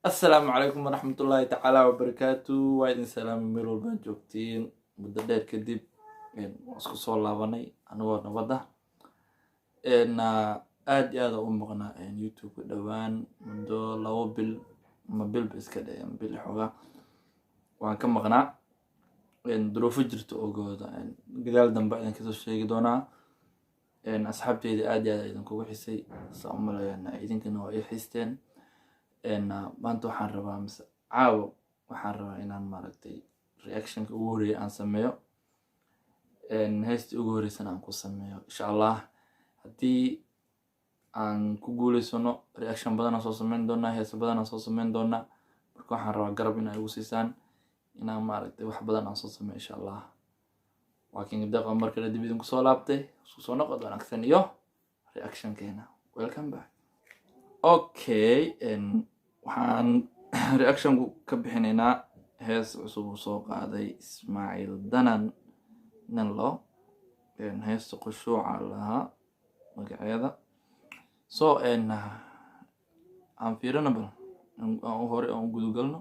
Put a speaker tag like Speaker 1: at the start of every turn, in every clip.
Speaker 1: السلام عليكم ورحمة الله تعالى وبركاته. وعيد السلام ميرول بان جوجتين مدة دير كدب اسكو سو لاباني anigoo nabada aad iyo aad u maqnaa youtube dhawaan muddo 2 bil ma bil iska dhayn bil xoga waan ka maqnaa duruufo jirto ogooda gadaal dambe ayaan kasoo sheegi doonaa asxaabteyda aad iyo aad idinkugu xisay soomaaliyeena idinkana waa i xisteen maanta waxaan rabaa mise caawo waxaan rabaa inaan maaragtay reactionka ugu horeeya aan sameeyo heesta ugu horeysana aan ku sameeyo insha allah. haddii aan ku guuleysano reaction badan aan soo sameyn doonaa, heesa badan aan soo sameyn doonaa, marka waxaan rabaa garab inay igu siisaan inaan maaragtay wax badan aan soo sameeyo insha allah. laakiin daqiiqo markale dib idinku soo laabtay isku soo noqod wanaagsan iyo reactionkeena. Welcome back. Okay, waxaan reaction ka bixinaynaa hees cusub oo soo qaaday Ismaaciil Danan Nanlo, heesta Khushuuca lahaa magaceeda. So aan fiirino bal aan hore aan gudu galno.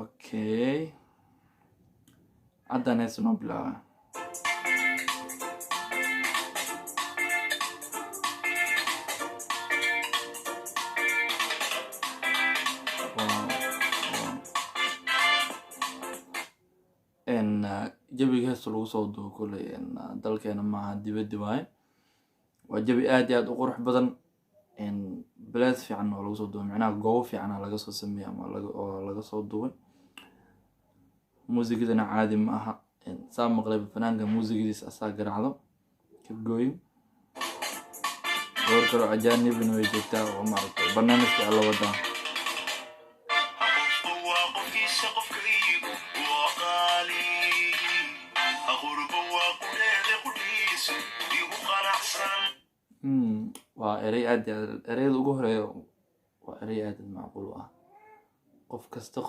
Speaker 1: Okay, haddana heesta noo bilaaba. jawiga heesta lagu soo duubo kuley dalkeena maaha dibadda waaye. waa jawi aad iyo aad u qurux badan, balaas fiican oo lagu soo duubay, macnaha goobo fiican laga soo sameeyay ama laga soo duubay. muusigidana caadi ma aha, saa maqlay fanaanka muusigadiisa asaa garaacdo kabgooyin. door kale ajaanibina way joogtaa oo maaragtay barnaamijka alla wadaa. waa erey aad ereyada ugu horeeya waa erey aad macquul ah. qof kasta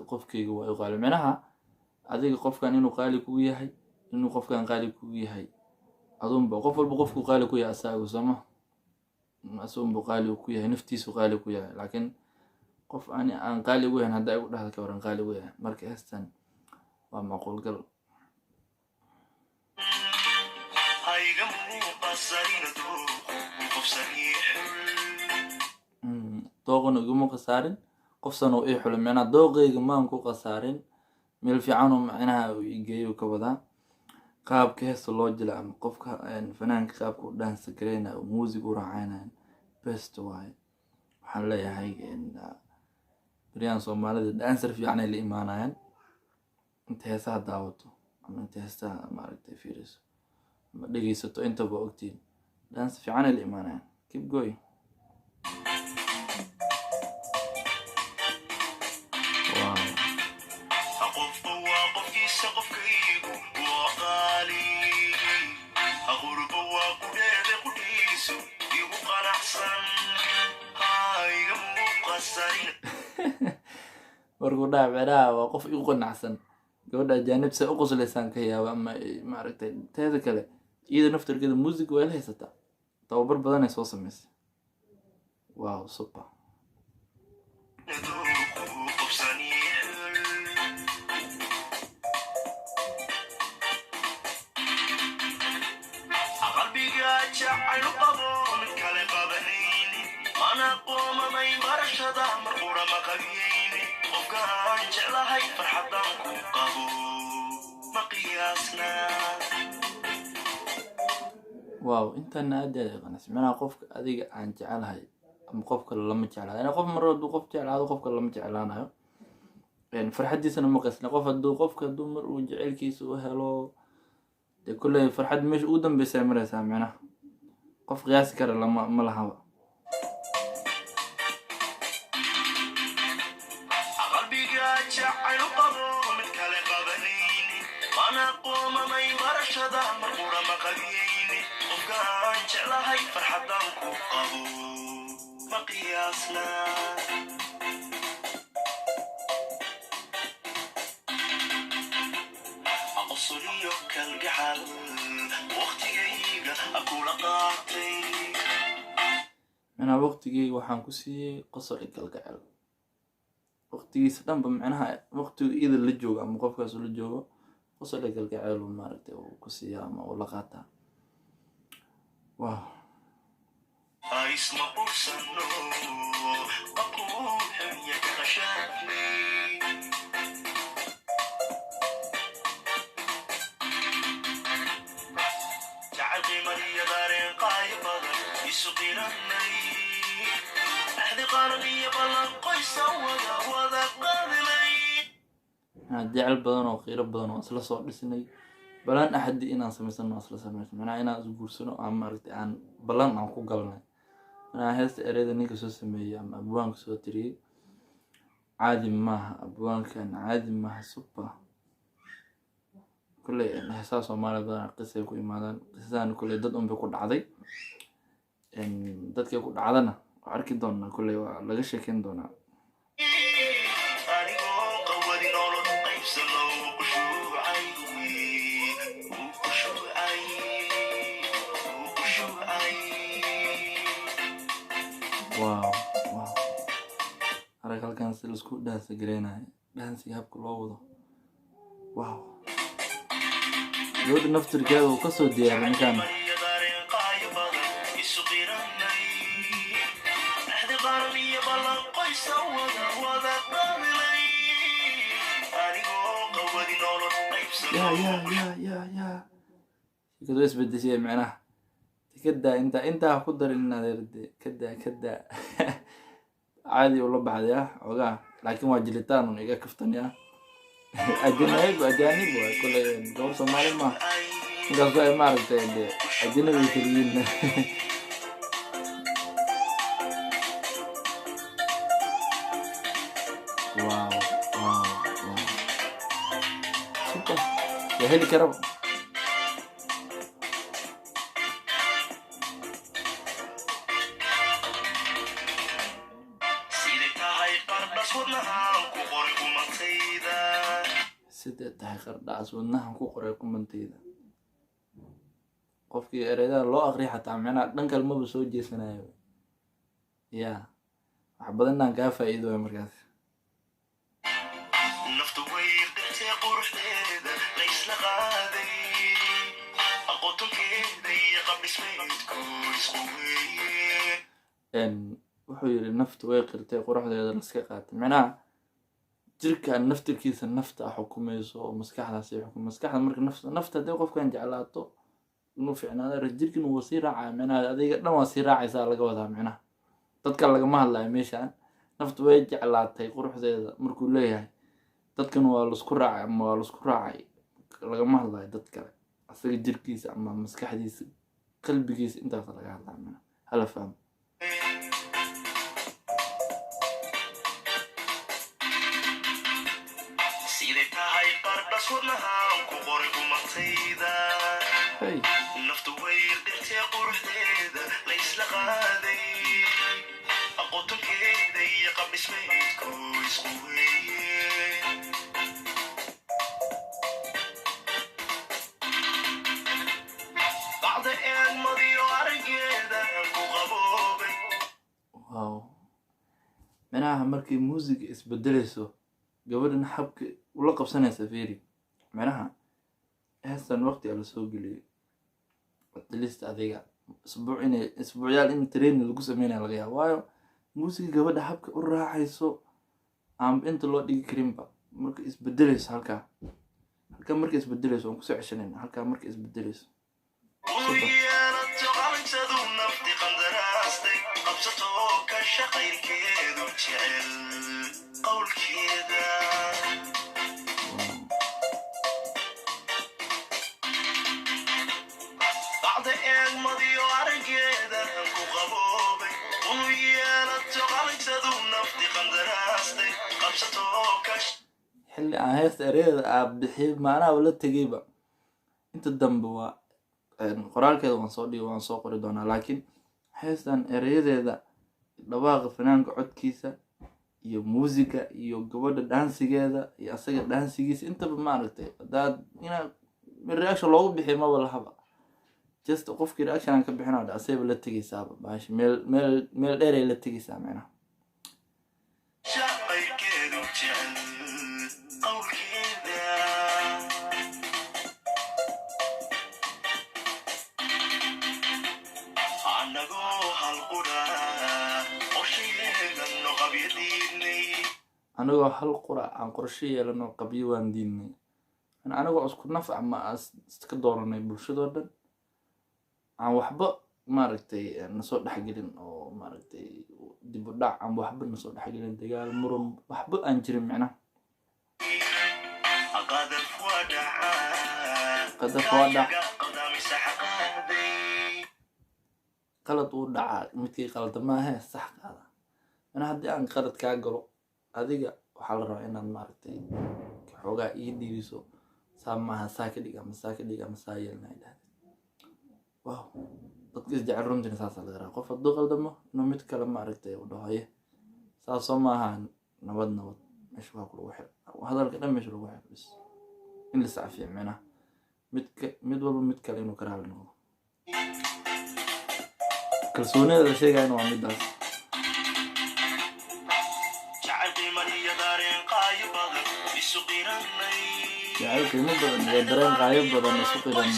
Speaker 1: qofkeyga waa u qaali, macnaha adiga qofkan inuu qaali kugu yahay, inuu qofkan qaali kugu yahay adunba qof walba qofku qaali ku yahay asaagu sama asumbu qaali ku yahay, naftiisu qaali ku yahay. laakiin qof aan qaali ugu yahay hadda igu dhahda ka waran qaali ugu yahay, marka heestan waa macquul gal. dooqana iguma khasaarin, qofsan oo ii xulay, macnaha dooqeyga maan ku khasaarin, meel fiican oo macnaha uu igeeyo ka wadaa. qaabka heesta loo jila ama qofka fanaanka qaabka u dhansa gareyna oo muusig u raacayna best waaye. waxaan leeyahay bariyaan Soomaalida dancer fiican ay la imaanayaan. inta heesaha daawato ama inta heesaha maaragtay fiiriso ama dhegeysato intaba ogtiin dance fiican ay la imaanayaan. keep going. markuu dhaca meelaha waa qof igu qanacsan, gabadha ajaanibsa u qoslaysaan ka yaaba ama maaragtay teeda kale iyada naftarkeeda muusig way la haysataa, tababar badan ay soo samaysay. wow, super. wow, intaan aad iyo aad qanacs, macnaha qofka adiga aan jecelahay ama qof kale lama jeclaado. ana qof mar hadduu qof jeclaado qof kale lama jeclaanayo, farxadiisana ma qasna. qofka hadduu mar uu jecelkiisa u helo dee kulley farxad meesha ugu dambeysa maraysaa, macnaha qof qiyaasi kara ma lahaba. أنا وقتي وحن كسي قصر الجلجل وقتي سدام بمعناها وقتي إذا اللي جوجا مقفكاس اللي جوجا قصر الجلجل ومارته وكسي ما ولا قاتا واو جعل بدن وخير بدن وأصل صور لسني بلان أحد إنا سمسنا أصل سمسنا أنا إنا زبورسنا عم رت عن بلان عن قلنا أنا هست أريد إنك سوسمي أم أبوان سوتري عادي ما أبوان كان عادي ما سبا كل إحساس وما لدى قصة يكون ماذا قصة كل ضد بيكون عادي إن ضد يكون عادنا وعرك دونا كل لغش كين دونا واو واو أرجع كان سلسكو دانس جرينا دانس يهاب كل وضع واو يود نفتر كذا وقصو ديار مكان يا كده بس بدي شيء معناه كدا انت قدر ان هذا كدا عادي والله بعدها وقع لكن واجلتان ونيجا كفتنيا أجنبي وأجانب وكل دول سومالي ما قصدي ما عرفت اللي أجنبي كلين واو واو واو سوبر يا هلي كرب سيدة تحي قرداس ودناها ku qoray kumanteeda qofkii ereyada loo aqri xataa macna dhanka kalmaba soo jeesanayo ya wax badan aan ka faa'iido markaas naftu way dhintay quruxdeeda la isla qaaday aqoonkeeda iyo qabismeedku isku weeyeen wuxuu yiri naftu way qirtay quruxdeeda la iska qaatay macna jirka naftirkiisa nafta xukumayso oo maskaxdaasi xukum maskaxda marka nafta hadii qofkan jeclaato inuu fiicnaado jirkiinu wuu sii raacaa macnaha adiga dhan waa sii raacaysaa laga wadaa macnaha dadka lagama hadlayo meeshaan naftu way jeclaatay quruxdeeda markuu leeyahay dadkan waa la isku raacay ama waa la isku raacay lagama hadlayo dad kale asaga jirkiisa ama maskaxdiisa qalbigiisa intaas laga hadlaa macnaha hala fahmo Hey. Naftu way dhintay quruxdeeda la isla qaaday aqoonkeeda iyo qabismeedku isku weeyeen bacda aan madiyo argeeda ku qaboobay wow manaha markii muusiga isbedelayso gabadhan habka ula qabsanaysa fiiri manaha هسه وقتي على سوق اللي ليست هذيك اسبوعيال ان ترين اللي قسمينا لغيها وايو موسيقى قبل حبك الراحيسو عم انت لو ديك كريمبا مركز اسبدلس هلكا مركز اسبدلس وان كسو عشانين هلكا مركز اسبدلس حلي أنا هيست أريد أبدحي معنا ولا تجيبه أنت الدم بوا قرار كذا وانصودي وانصقر دونا لكن هيست أن أريد إذا دواغ فنان قعد كيسة يو موسيقى يو جوده دانسي كذا يأسيق دانسي كيس أنت بمعنى ده هنا من رأيك لو بحي ما ولا حبا just qofkii reaction aan ka bixinaa asayba la tegaysaaba baash meel dheer ay la tegaysaa macnaha anagoo hal qura aan qorshe yeelano qabyo waan diidnay anagoo isku naf ama iska dooranay bulshadoo dhan aan waxba maaragtay nasoo dhexgelin oo maaragtay dib u dhac aan waxba nasoo dhexgelin dagaal muran waxba aan jirin macnaha qadaf waa dhac qalad uu dhacaa midkii qalad maahe sax qaada ana haddii aan qalad kaa galo adiga waxaa la rabaa inaad maaragtay xoogaa ii dhiiriso saa maaha saa ka dhig ama saa ka dhig ama saa yeelna ay dhahday wow dadka isjecel runtina saasaa laga rabaa qof hadduu qaldamo inuu mid kale maaragtay u dhahoye saasoo maaha nabad meesha waa ku lagu xir hadalka dhan meesha lagu xir bis in la iscafiyo macnaha mid walba mid kale inuu ka raali noqdo kalsoonida la sheegayana waa midaas jacayl qiimo badan iyo dareen qaayo badan isu qiran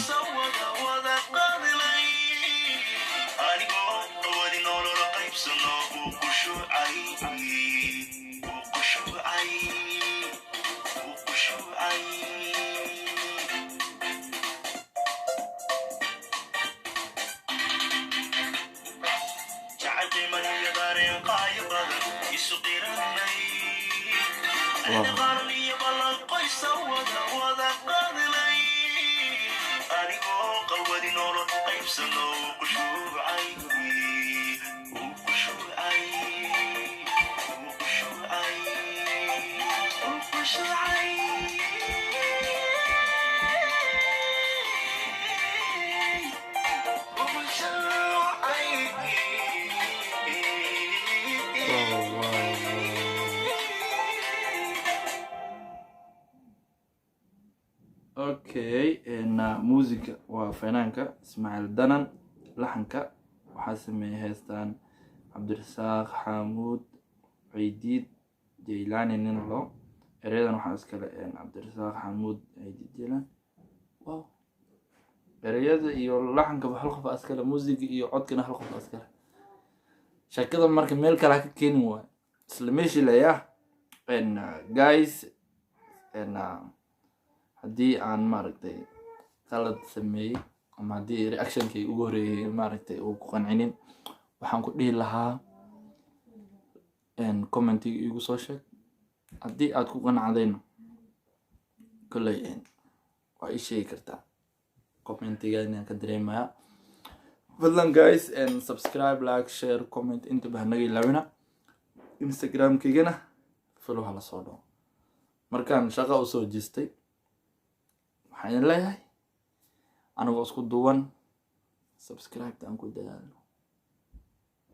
Speaker 1: okay music waa fanaanka Ismaaciil Danan laxanka waxaa sameeyay heestan Cabdirasaaq Xamuud Ciidid Jeylaani ninlo ereyadan waxaa iskale Cabdirasaaq Xamuud Ciidid Jeylaani wow ereyada iyo laxanka hal qof iskale music iyo codkana hal qof iskale shakada marka meel kale ka keenin waa isla meeshii leeyahay guys haddii aan maaragtay qalad sameeyay ama haddii reactionkay ugu horeeyay maaragtay uu ku qancinin waxaan ku dhihi lahaa commentiga igu soo sheeg haddii aad ku qanacdayna kolley waa ii sheegi kartaa commentiga inaan ka dareemaya fadlan guys subscribe like share comment intaba hanaga ilaawina instagramkaygana follow hala soo dhawo markaan shaqo u soo jeestay waxaan leeyahay anagoo isku duwan subscribe aan ku dadaalo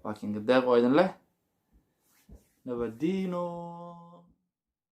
Speaker 1: laakiin gadeeq oo idin leh nabadino